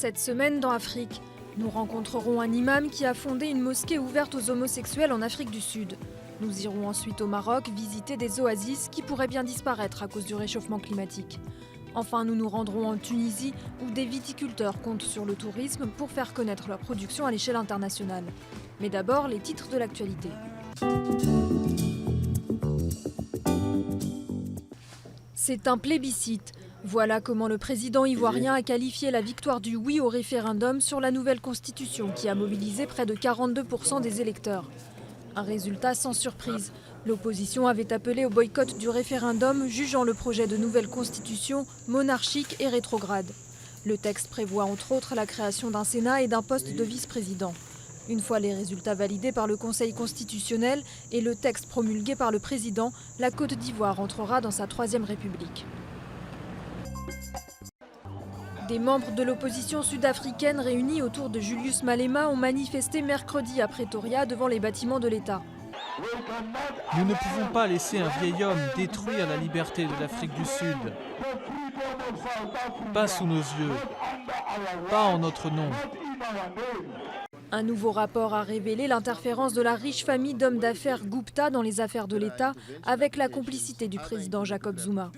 Cette semaine dans Afrique, nous rencontrerons un imam qui a fondé une mosquée ouverte aux homosexuels en Afrique du Sud. Nous irons ensuite au Maroc visiter des oasis qui pourraient bien disparaître à cause du réchauffement climatique. Enfin, nous nous rendrons en Tunisie où des viticulteurs comptent sur le tourisme pour faire connaître leur production à l'échelle internationale. Mais d'abord, les titres de l'actualité. C'est un plébiscite. Voilà comment le président ivoirien a qualifié la victoire du oui au référendum sur la nouvelle constitution qui a mobilisé près de 42% des électeurs. Un résultat sans surprise. L'opposition avait appelé au boycott du référendum, jugeant le projet de nouvelle constitution monarchique et rétrograde. Le texte prévoit entre autres la création d'un Sénat et d'un poste de vice-président. Une fois les résultats validés par le Conseil constitutionnel et le texte promulgué par le président, la Côte d'Ivoire entrera dans sa troisième république. Des membres de l'opposition sud-africaine réunis autour de Julius Malema ont manifesté mercredi à Pretoria devant les bâtiments de l'État. Nous ne pouvons pas laisser un vieil homme détruire la liberté de l'Afrique du Sud. Pas sous nos yeux, pas en notre nom. Un nouveau rapport a révélé l'interférence de la riche famille d'hommes d'affaires Gupta dans les affaires de l'État avec la complicité du président Jacob Zuma.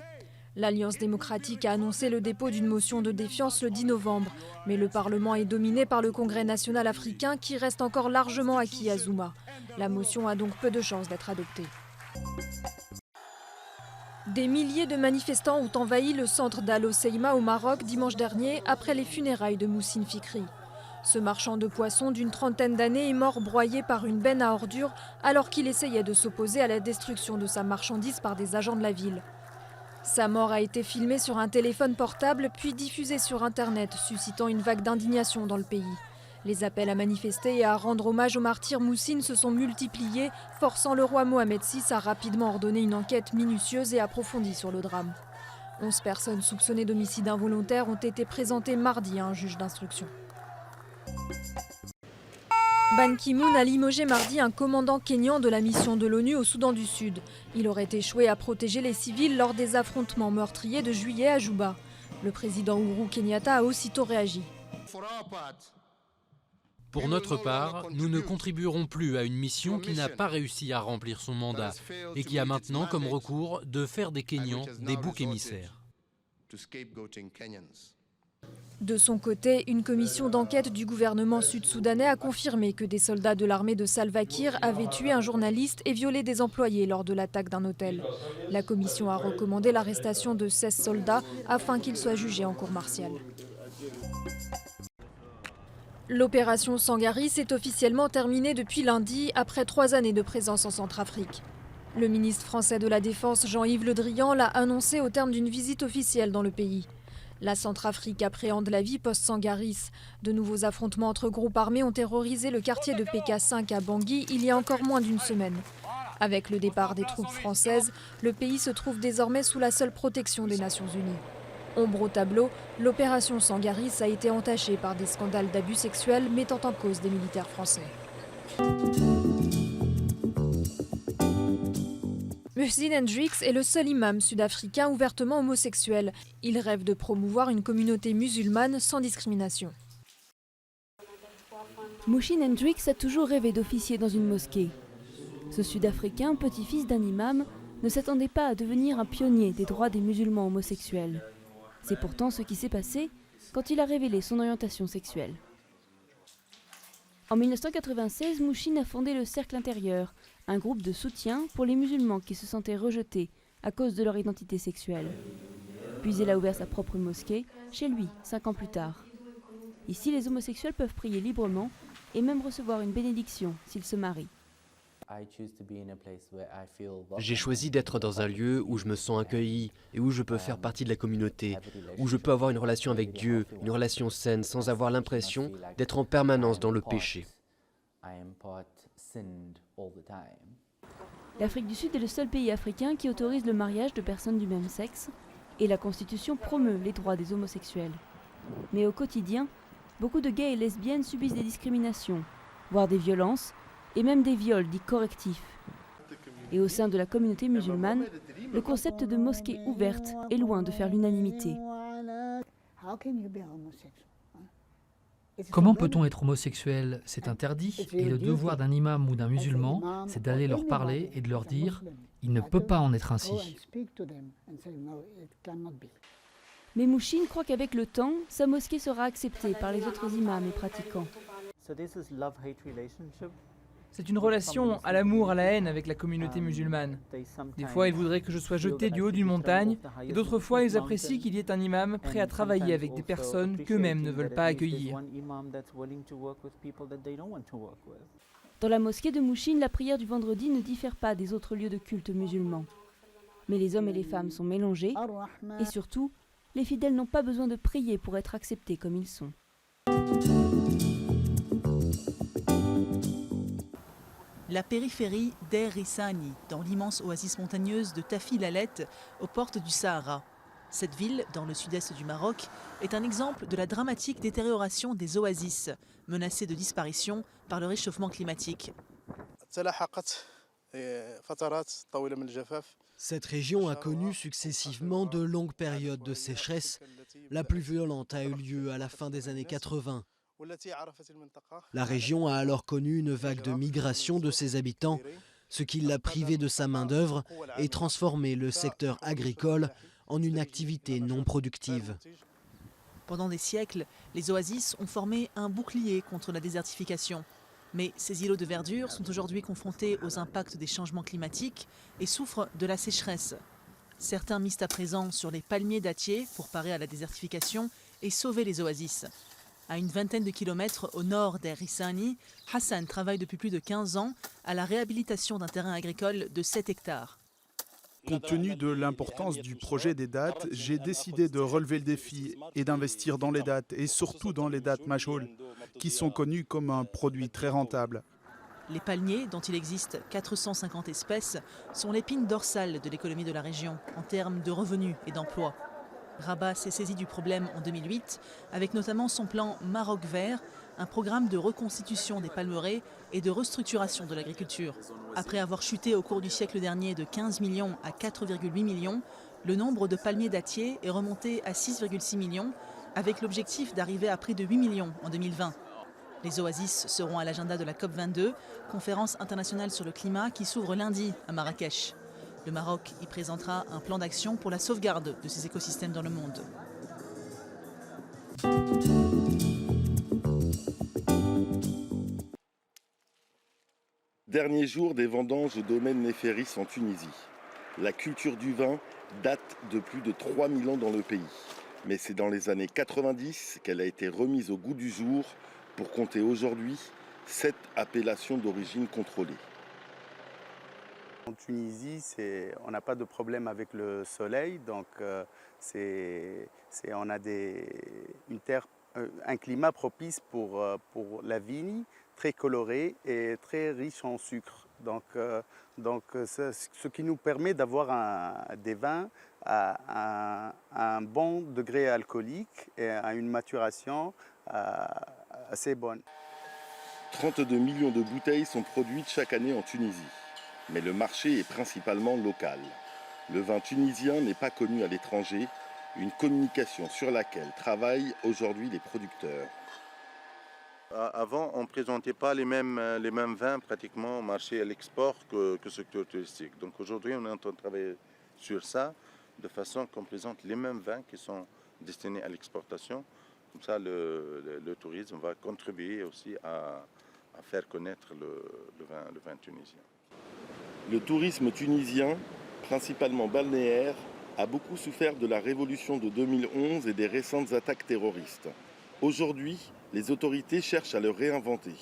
L'Alliance démocratique a annoncé le dépôt d'une motion de défiance le 10 novembre, mais le Parlement est dominé par le Congrès national africain qui reste encore largement acquis à Zuma. La motion a donc peu de chances d'être adoptée. Des milliers de manifestants ont envahi le centre d'Al Hoceima au Maroc dimanche dernier après les funérailles de Moussine Fikri. Ce marchand de poissons d'une trentaine d'années est mort broyé par une benne à ordures alors qu'il essayait de s'opposer à la destruction de sa marchandise par des agents de la ville. Sa mort a été filmée sur un téléphone portable puis diffusée sur Internet, suscitant une vague d'indignation dans le pays. Les appels à manifester et à rendre hommage au martyr Moussine se sont multipliés, forçant le roi Mohamed VI à rapidement ordonner une enquête minutieuse et approfondie sur le drame. 11 personnes soupçonnées d'homicide involontaire ont été présentées mardi à un juge d'instruction. Ban Ki-moon a limogé mardi un commandant kényan de la mission de l'ONU au Soudan du Sud. Il aurait échoué à protéger les civils lors des affrontements meurtriers de juillet à Juba. Le président Uhuru Kenyatta a aussitôt réagi. Pour notre part, nous ne contribuerons plus à une mission qui n'a pas réussi à remplir son mandat et qui a maintenant comme recours de faire des Kenyans des boucs émissaires. De son côté, une commission d'enquête du gouvernement sud-soudanais a confirmé que des soldats de l'armée de Salva Kiir avaient tué un journaliste et violé des employés lors de l'attaque d'un hôtel. La commission a recommandé l'arrestation de 16 soldats afin qu'ils soient jugés en cour martiale. L'opération Sangaris est officiellement terminée depuis lundi après 3 années de présence en Centrafrique. Le ministre français de la Défense Jean-Yves Le Drian l'a annoncé au terme d'une visite officielle dans le pays. La Centrafrique appréhende la vie post-Sangaris. De nouveaux affrontements entre groupes armés ont terrorisé le quartier de PK5 à Bangui il y a encore moins d'une semaine. Avec le départ des troupes françaises, le pays se trouve désormais sous la seule protection des Nations Unies. Ombre au tableau, l'opération Sangaris a été entachée par des scandales d'abus sexuels mettant en cause des militaires français. Muhsin Hendricks est le seul imam sud-africain ouvertement homosexuel. Il rêve de promouvoir une communauté musulmane sans discrimination. Muhsin Hendricks a toujours rêvé d'officier dans une mosquée. Ce Sud-Africain, petit-fils d'un imam, ne s'attendait pas à devenir un pionnier des droits des musulmans homosexuels. C'est pourtant ce qui s'est passé quand il a révélé son orientation sexuelle. En 1996, Muhsin a fondé le Cercle Intérieur, un groupe de soutien pour les musulmans qui se sentaient rejetés à cause de leur identité sexuelle. Puis il a ouvert sa propre mosquée, chez lui, 5 ans plus tard. Ici, les homosexuels peuvent prier librement et même recevoir une bénédiction s'ils se marient. J'ai choisi d'être dans un lieu où je me sens accueilli et où je peux faire partie de la communauté, où je peux avoir une relation avec Dieu, une relation saine, sans avoir l'impression d'être en permanence dans le péché. L'Afrique du Sud est le seul pays africain qui autorise le mariage de personnes du même sexe et la Constitution promeut les droits des homosexuels. Mais au quotidien, beaucoup de gays et lesbiennes subissent des discriminations, voire des violences, et même des viols dits correctifs. Et au sein de la communauté musulmane, le concept de mosquée ouverte est loin de faire l'unanimité. Comment peut-on être homosexuel? C'est interdit. Et le devoir d'un imam ou d'un musulman, c'est d'aller leur parler et de leur dire « il ne peut pas en être ainsi ». Mais Mouchine croit qu'avec le temps, sa mosquée sera acceptée par les autres imams et pratiquants. C'est une relation à l'amour, à la haine avec la communauté musulmane. Des fois, ils voudraient que je sois jeté du haut d'une montagne, et d'autres fois, ils apprécient qu'il y ait un imam prêt à travailler avec des personnes qu'eux-mêmes ne veulent pas accueillir. Dans la mosquée de Mouchine, la prière du vendredi ne diffère pas des autres lieux de culte musulmans. Mais les hommes et les femmes sont mélangés, et surtout, les fidèles n'ont pas besoin de prier pour être acceptés comme ils sont. La périphérie d'Er Rissani, dans l'immense oasis montagneuse de Tafi Lalet, aux portes du Sahara. Cette ville, dans le sud-est du Maroc, est un exemple de la dramatique détérioration des oasis, menacées de disparition par le réchauffement climatique. Cette région a connu successivement de longues périodes de sécheresse. La plus violente a eu lieu à la fin des années 80. La région a alors connu une vague de migration de ses habitants, ce qui l'a privé de sa main-d'œuvre et transformé le secteur agricole en une activité non productive. Pendant des siècles, les oasis ont formé un bouclier contre la désertification. Mais ces îlots de verdure sont aujourd'hui confrontés aux impacts des changements climatiques et souffrent de la sécheresse. Certains misent à présent sur les palmiers dattiers pour parer à la désertification et sauver les oasis. À une vingtaine de kilomètres au nord d'Er Rissani, Hassan travaille depuis plus de 15 ans à la réhabilitation d'un terrain agricole de 7 hectares. Compte tenu de l'importance du projet des dattes, j'ai décidé de relever le défi et d'investir dans les dattes, et surtout dans les dattes Machoul, qui sont connues comme un produit très rentable. Les palmiers, dont il existe 450 espèces, sont l'épine dorsale de l'économie de la région en termes de revenus et d'emplois. Rabat s'est saisi du problème en 2008, avec notamment son plan Maroc Vert, un programme de reconstitution des palmeraies et de restructuration de l'agriculture. Après avoir chuté au cours du siècle dernier de 15 millions à 4,8 millions, le nombre de palmiers dattiers est remonté à 6,6 millions, avec l'objectif d'arriver à près de 8 millions en 2020. Les oasis seront à l'agenda de la COP22, conférence internationale sur le climat qui s'ouvre lundi à Marrakech. Le Maroc y présentera un plan d'action pour la sauvegarde de ces écosystèmes dans le monde. Dernier jour des vendanges au domaine Néferis en Tunisie. La culture du vin date de plus de 3000 ans dans le pays. Mais c'est dans les années 90 qu'elle a été remise au goût du jour pour compter aujourd'hui 7 appellations d'origine contrôlée. En Tunisie, on n'a pas de problème avec le soleil, donc on a un climat propice pour la vigne, très coloré et très riche en sucre. Donc ce qui nous permet d'avoir des vins à un bon degré alcoolique et à une maturation assez bonne. 32 millions de bouteilles sont produites chaque année en Tunisie. Mais le marché est principalement local. Le vin tunisien n'est pas connu à l'étranger, une communication sur laquelle travaillent aujourd'hui les producteurs. Avant, on ne présentait pas les mêmes vins pratiquement au marché à l'export que secteur touristique. Donc aujourd'hui, on est en train de travailler sur ça, de façon qu'on présente les mêmes vins qui sont destinés à l'exportation. Comme ça, le tourisme va contribuer aussi à faire connaître le vin tunisien. Le tourisme tunisien, principalement balnéaire, a beaucoup souffert de la révolution de 2011 et des récentes attaques terroristes. Aujourd'hui, les autorités cherchent à le réinventer.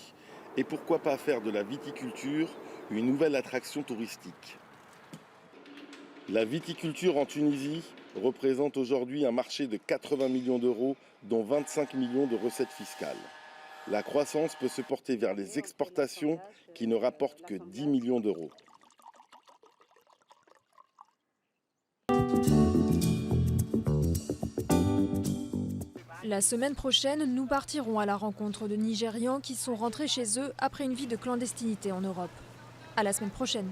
Et pourquoi pas faire de la viticulture une nouvelle attraction touristique? La viticulture en Tunisie représente aujourd'hui un marché de 80 millions d'euros, dont 25 millions de recettes fiscales. La croissance peut se porter vers les exportations qui ne rapportent que 10 millions d'euros. La semaine prochaine, nous partirons à la rencontre de Nigérians qui sont rentrés chez eux après une vie de clandestinité en Europe. À la semaine prochaine.